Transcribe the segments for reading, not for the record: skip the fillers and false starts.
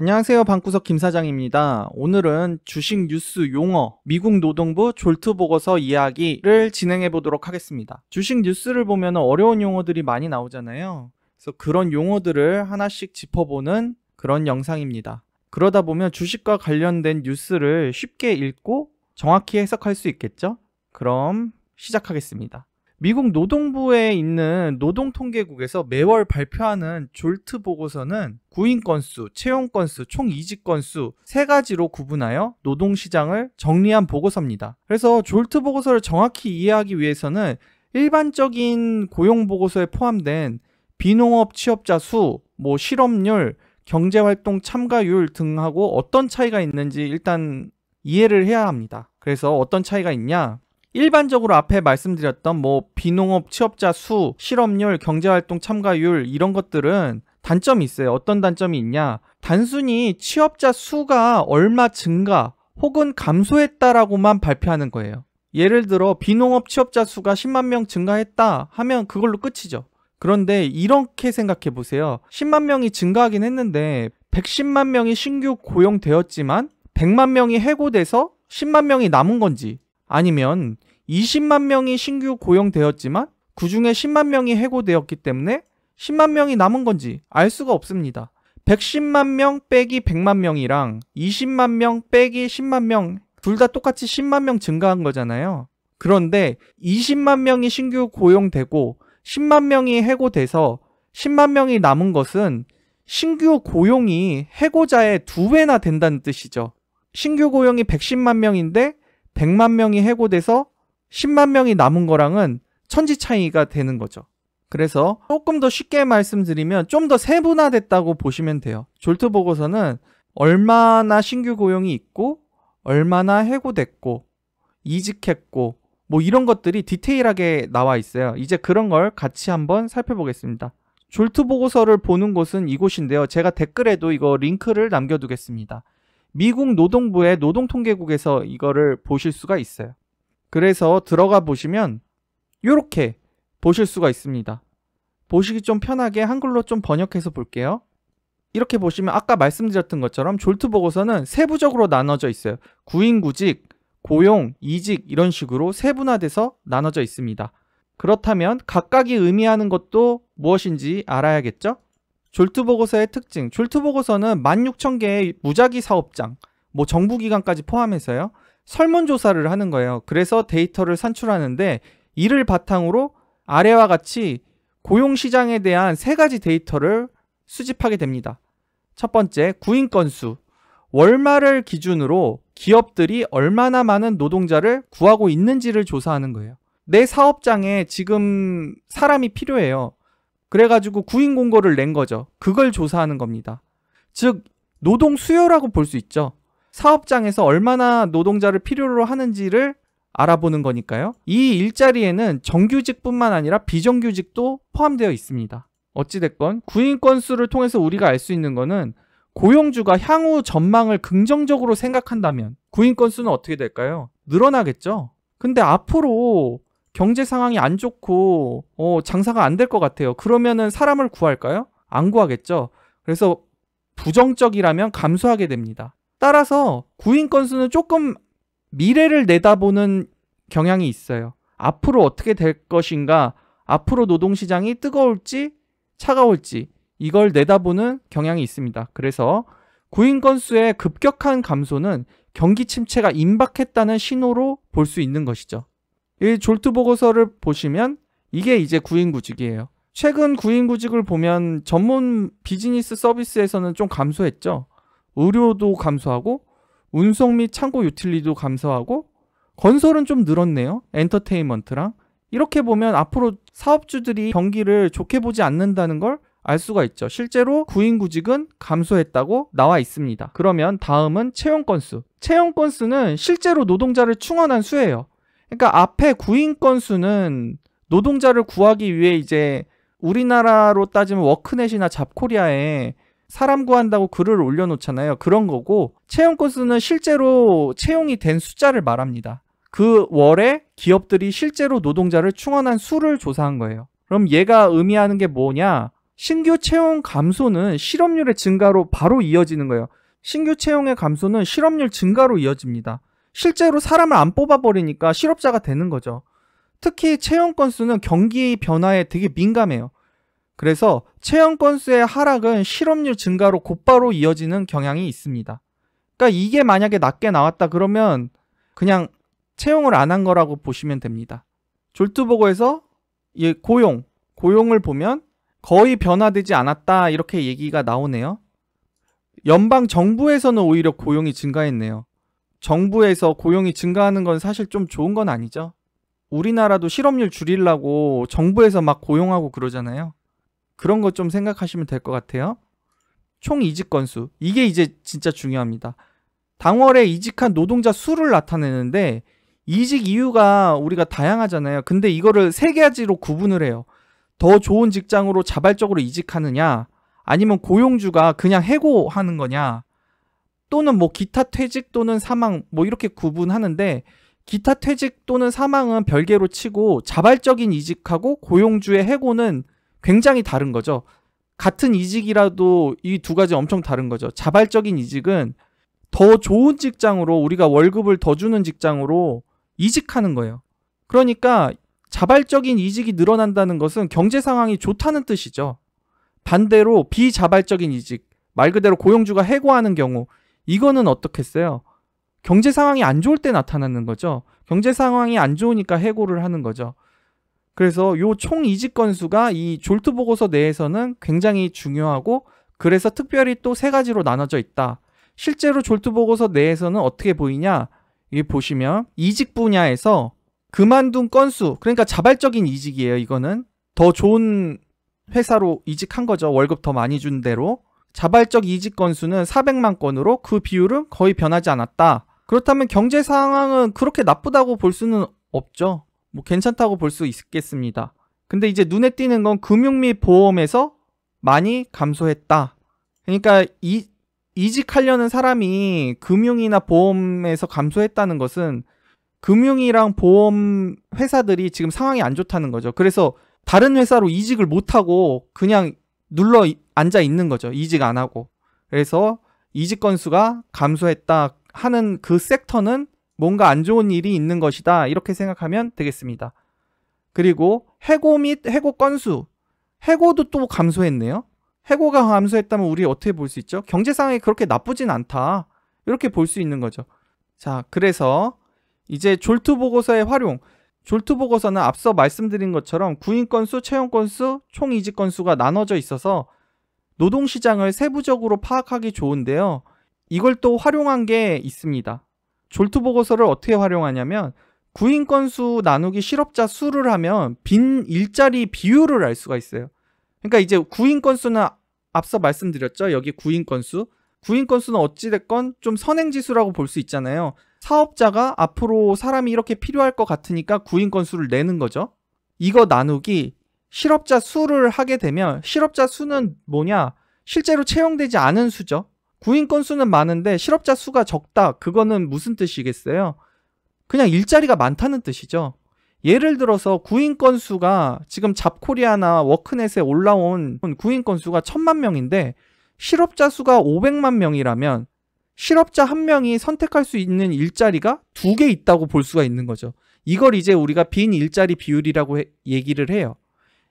안녕하세요. 방구석 김 사장입니다. 오늘은 주식 뉴스 용어, 미국 노동부 졸트 보고서 이야기를 진행해 보도록 하겠습니다. 주식 뉴스를 보면 어려운 용어들이 많이 나오잖아요. 그래서 그런 용어들을 하나씩 짚어보는 그런 영상입니다. 그러다 보면 주식과 관련된 뉴스를 쉽게 읽고 정확히 해석할 수 있겠죠? 그럼 시작하겠습니다. 미국 노동부에 있는 노동통계국에서 매월 발표하는 졸트 보고서는 구인 건수, 채용 건수, 총 이직 건수 세 가지로 구분하여 노동시장을 정리한 보고서입니다. 그래서 졸트 보고서를 정확히 이해하기 위해서는 일반적인 고용 보고서에 포함된 비농업 취업자 수, 실업률, 경제활동 참가율 등하고 어떤 차이가 있는지 일단 이해를 해야 합니다. 그래서 어떤 차이가 있냐? 일반적으로 앞에 말씀드렸던 비농업 취업자 수, 실업률, 경제활동 참가율 이런 것들은 단점이 있어요. 어떤 단점이 있냐? 단순히 취업자 수가 얼마 증가 혹은 감소했다라고만 발표하는 거예요. 예를 들어 비농업 취업자 수가 10만 명 증가했다 하면 그걸로 끝이죠. 그런데 이렇게 생각해 보세요. 10만 명이 증가하긴 했는데 110만 명이 신규 고용되었지만 100만 명이 해고돼서 10만 명이 남은 건지, 아니면 20만 명이 신규 고용되었지만 그 중에 10만 명이 해고되었기 때문에 10만 명이 남은 건지 알 수가 없습니다. 110만 명 빼기 100만 명이랑 20만 명 빼기 10만 명 둘 다 똑같이 10만 명 증가한 거잖아요. 그런데 20만 명이 신규 고용되고 10만 명이 해고돼서 10만 명이 남은 것은 신규 고용이 해고자의 2배나 된다는 뜻이죠. 신규 고용이 110만 명인데 100만 명이 해고돼서 10만 명이 남은 거랑은 천지 차이가 되는 거죠. 그래서 조금 더 쉽게 말씀드리면 좀 더 세분화됐다고 보시면 돼요. 졸트 보고서는 얼마나 신규 고용이 있고 얼마나 해고됐고 이직했고 이런 것들이 디테일하게 나와 있어요. 이제 그런 걸 같이 한번 살펴보겠습니다. 졸트 보고서를 보는 곳은 이곳인데요. 제가 댓글에도 이거 링크를 남겨두겠습니다. 미국 노동부의 노동통계국에서 이거를 보실 수가 있어요. 그래서 들어가 보시면 이렇게 보실 수가 있습니다. 보시기 좀 편하게 한글로 좀 번역해서 볼게요. 이렇게 보시면 아까 말씀드렸던 것처럼 졸트 보고서는 세부적으로 나눠져 있어요. 구인, 구직, 고용, 이직 이런 식으로 세분화돼서 나눠져 있습니다. 그렇다면 각각이 의미하는 것도 무엇인지 알아야겠죠? 졸트 보고서의 특징. 졸트 보고서는 16,000개의 무작위 사업장, 정부기관까지 포함해서요. 설문조사를 하는 거예요. 그래서 데이터를 산출하는데 이를 바탕으로 아래와 같이 고용시장에 대한 3가지 데이터를 수집하게 됩니다. 첫 번째, 구인 건수. 월말을 기준으로 기업들이 얼마나 많은 노동자를 구하고 있는지를 조사하는 거예요. 내 사업장에 지금 사람이 필요해요. 그래가지고 구인 공고를 낸 거죠. 그걸 조사하는 겁니다. 즉 노동 수요라고 볼 수 있죠. 사업장에서 얼마나 노동자를 필요로 하는지를 알아보는 거니까요. 이 일자리에는 정규직뿐만 아니라 비정규직도 포함되어 있습니다. 어찌됐건 구인 건수를 통해서 우리가 알 수 있는 거는 고용주가 향후 전망을 긍정적으로 생각한다면 구인 건수는 어떻게 될까요? 늘어나겠죠. 근데 앞으로 경제 상황이 안 좋고 장사가 안 될 것 같아요. 그러면은 사람을 구할까요? 안 구하겠죠. 그래서 부정적이라면 감소하게 됩니다. 따라서 구인 건수는 조금 미래를 내다보는 경향이 있어요. 앞으로 어떻게 될 것인가, 앞으로 노동시장이 뜨거울지 차가울지 이걸 내다보는 경향이 있습니다. 그래서 구인 건수의 급격한 감소는 경기 침체가 임박했다는 신호로 볼 수 있는 것이죠. 이 졸트 보고서를 보시면 이게 이제 구인구직이에요. 최근 구인구직을 보면 전문 비즈니스 서비스에서는 좀 감소했죠. 의료도 감소하고 운송 및 창고 유틸리도 감소하고 건설은 좀 늘었네요. 엔터테인먼트랑. 이렇게 보면 앞으로 사업주들이 경기를 좋게 보지 않는다는 걸 알 수가 있죠. 실제로 구인구직은 감소했다고 나와 있습니다. 그러면 다음은 채용 건수. 채용 건수는 실제로 노동자를 충원한 수예요. 그러니까 앞에 구인 건수는 노동자를 구하기 위해 이제 우리나라로 따지면 워크넷이나 잡코리아에 사람 구한다고 글을 올려놓잖아요. 그런 거고, 채용 건수는 실제로 채용이 된 숫자를 말합니다. 그 월에 기업들이 실제로 노동자를 충원한 수를 조사한 거예요. 그럼 얘가 의미하는 게 뭐냐? 신규 채용 감소는 실업률의 증가로 바로 이어지는 거예요. 신규 채용의 감소는 실업률 증가로 이어집니다. 실제로 사람을 안 뽑아버리니까 실업자가 되는 거죠. 특히 채용 건수는 경기 변화에 되게 민감해요. 그래서 채용 건수의 하락은 실업률 증가로 곧바로 이어지는 경향이 있습니다. 그러니까 이게 만약에 낮게 나왔다 그러면 그냥 채용을 안 한 거라고 보시면 됩니다. 졸트보고에서 고용을 보면 거의 변화되지 않았다 이렇게 얘기가 나오네요. 연방 정부에서는 오히려 고용이 증가했네요. 정부에서 고용이 증가하는 건 사실 좀 좋은 건 아니죠. 우리나라도 실업률 줄이려고 정부에서 막 고용하고 그러잖아요. 그런 거 좀 생각하시면 될 것 같아요. 총 이직 건수. 이게 이제 진짜 중요합니다. 당월에 이직한 노동자 수를 나타내는데 이직 이유가 우리가 다양하잖아요. 근데 이거를 세 가지로 구분을 해요. 더 좋은 직장으로 자발적으로 이직하느냐, 아니면 고용주가 그냥 해고하는 거냐, 또는 뭐 기타 퇴직 또는 사망 뭐 이렇게 구분하는데 기타 퇴직 또는 사망은 별개로 치고 자발적인 이직하고 고용주의 해고는 굉장히 다른 거죠. 같은 이직이라도 이 두 가지 엄청 다른 거죠. 자발적인 이직은 더 좋은 직장으로 우리가 월급을 더 주는 직장으로 이직하는 거예요. 그러니까 자발적인 이직이 늘어난다는 것은 경제 상황이 좋다는 뜻이죠. 반대로 비자발적인 이직, 말 그대로 고용주가 해고하는 경우, 이거는 어떻겠어요? 경제 상황이 안 좋을 때 나타나는 거죠. 경제 상황이 안 좋으니까 해고를 하는 거죠. 그래서 요 총 이직 건수가 이 졸트 보고서 내에서는 굉장히 중요하고, 그래서 특별히 또 세 가지로 나눠져 있다. 실제로 졸트 보고서 내에서는 어떻게 보이냐? 여기 보시면 이직 분야에서 그만둔 건수, 그러니까 자발적인 이직이에요. 이거는 더 좋은 회사로 이직한 거죠. 월급 더 많이 준 대로. 자발적 이직 건수는 400만 건으로 그 비율은 거의 변하지 않았다. 그렇다면 경제 상황은 그렇게 나쁘다고 볼 수는 없죠. 뭐 괜찮다고 볼 수 있겠습니다. 근데 이제 눈에 띄는 건 금융 및 보험에서 많이 감소했다. 그러니까 이직하려는 사람이 금융이나 보험에서 감소했다는 것은 금융이랑 보험 회사들이 지금 상황이 안 좋다는 거죠. 그래서 다른 회사로 이직을 못하고 그냥 눌러 앉아 있는 거죠. 이직 안 하고. 그래서 이직 건수가 감소했다 하는 그 섹터는 뭔가 안 좋은 일이 있는 것이다. 이렇게 생각하면 되겠습니다. 그리고 해고 및 해고 건수. 해고도 또 감소했네요. 해고가 감소했다면 우리 어떻게 볼 수 있죠? 경제 상황이 그렇게 나쁘진 않다. 이렇게 볼 수 있는 거죠. 자, 그래서 이제 졸트 보고서의 활용. 졸트 보고서는 앞서 말씀드린 것처럼 구인 건수, 채용 건수, 총 이직 건수가 나눠져 있어서 노동시장을 세부적으로 파악하기 좋은데요. 이걸 또 활용한 게 있습니다. 졸트 보고서를 어떻게 활용하냐면 구인 건수 나누기 실업자 수를 하면 빈 일자리 비율을 알 수가 있어요. 그러니까 이제 구인 건수는 앞서 말씀드렸죠. 여기 구인 건수. 구인 건수는 어찌됐건 좀 선행지수라고 볼 수 있잖아요. 사업자가 앞으로 사람이 이렇게 필요할 것 같으니까 구인 건수를 내는 거죠. 이거 나누기 실업자 수를 하게 되면 실업자 수는 뭐냐? 실제로 채용되지 않은 수죠. 구인 건수는 많은데 실업자 수가 적다. 그거는 무슨 뜻이겠어요? 그냥 일자리가 많다는 뜻이죠. 예를 들어서 구인 건수가 지금 잡코리아나 워크넷에 올라온 구인 건수가 1000만 명인데 실업자 수가 500만 명이라면 실업자 한 명이 선택할 수 있는 일자리가 2개 있다고 볼 수가 있는 거죠. 이걸 이제 우리가 빈 일자리 비율이라고 얘기를 해요.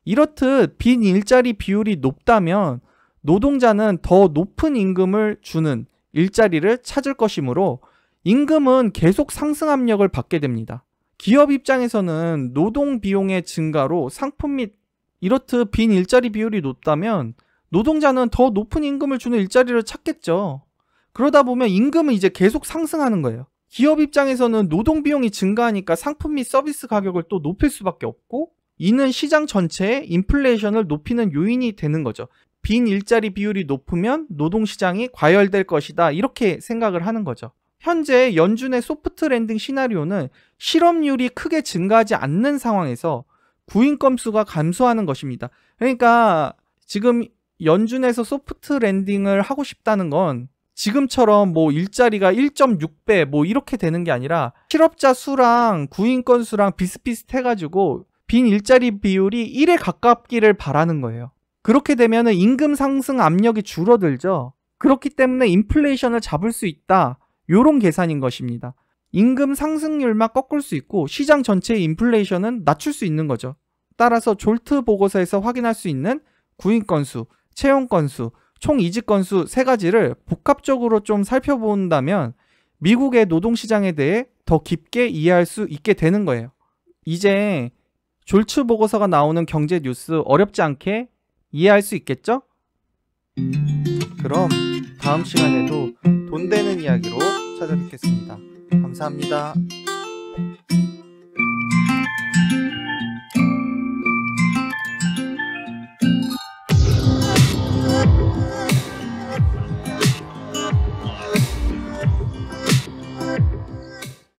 이렇듯 빈 일자리 비율이 높다면 노동자는 더 높은 임금을 주는 일자리를 찾을 것이므로 임금은 계속 상승 압력을 받게 됩니다. 기업 입장에서는 노동 비용의 증가로 상품 및 이렇듯 빈 일자리 비율이 높다면 노동자는 더 높은 임금을 주는 일자리를 찾겠죠. 그러다 보면 임금은 이제 계속 상승하는 거예요. 기업 입장에서는 노동 비용이 증가하니까 상품 및 서비스 가격을 또 높일 수밖에 없고, 이는 시장 전체의 인플레이션을 높이는 요인이 되는 거죠. 빈 일자리 비율이 높으면 노동시장이 과열될 것이다. 이렇게 생각을 하는 거죠. 현재 연준의 소프트 랜딩 시나리오는 실업률이 크게 증가하지 않는 상황에서 구인 건수가 감소하는 것입니다. 그러니까 지금 연준에서 소프트 랜딩을 하고 싶다는 건 지금처럼 뭐 일자리가 1.6배 뭐 이렇게 되는 게 아니라 실업자 수랑 구인 건수랑 비슷비슷해가지고 빈 일자리 비율이 1에 가깝기를 바라는 거예요. 그렇게 되면 임금 상승 압력이 줄어들죠. 그렇기 때문에 인플레이션을 잡을 수 있다. 요런 계산인 것입니다. 임금 상승률만 꺾을 수 있고 시장 전체의 인플레이션은 낮출 수 있는 거죠. 따라서 졸트 보고서에서 확인할 수 있는 구인 건수, 채용 건수, 총 이직 건수 세 가지를 복합적으로 좀 살펴본다면 미국의 노동시장에 대해 더 깊게 이해할 수 있게 되는 거예요. 이제 졸츠 보고서가 나오는 경제 뉴스 어렵지 않게 이해할 수 있겠죠? 그럼 다음 시간에도 돈 되는 이야기로 찾아뵙겠습니다. 감사합니다.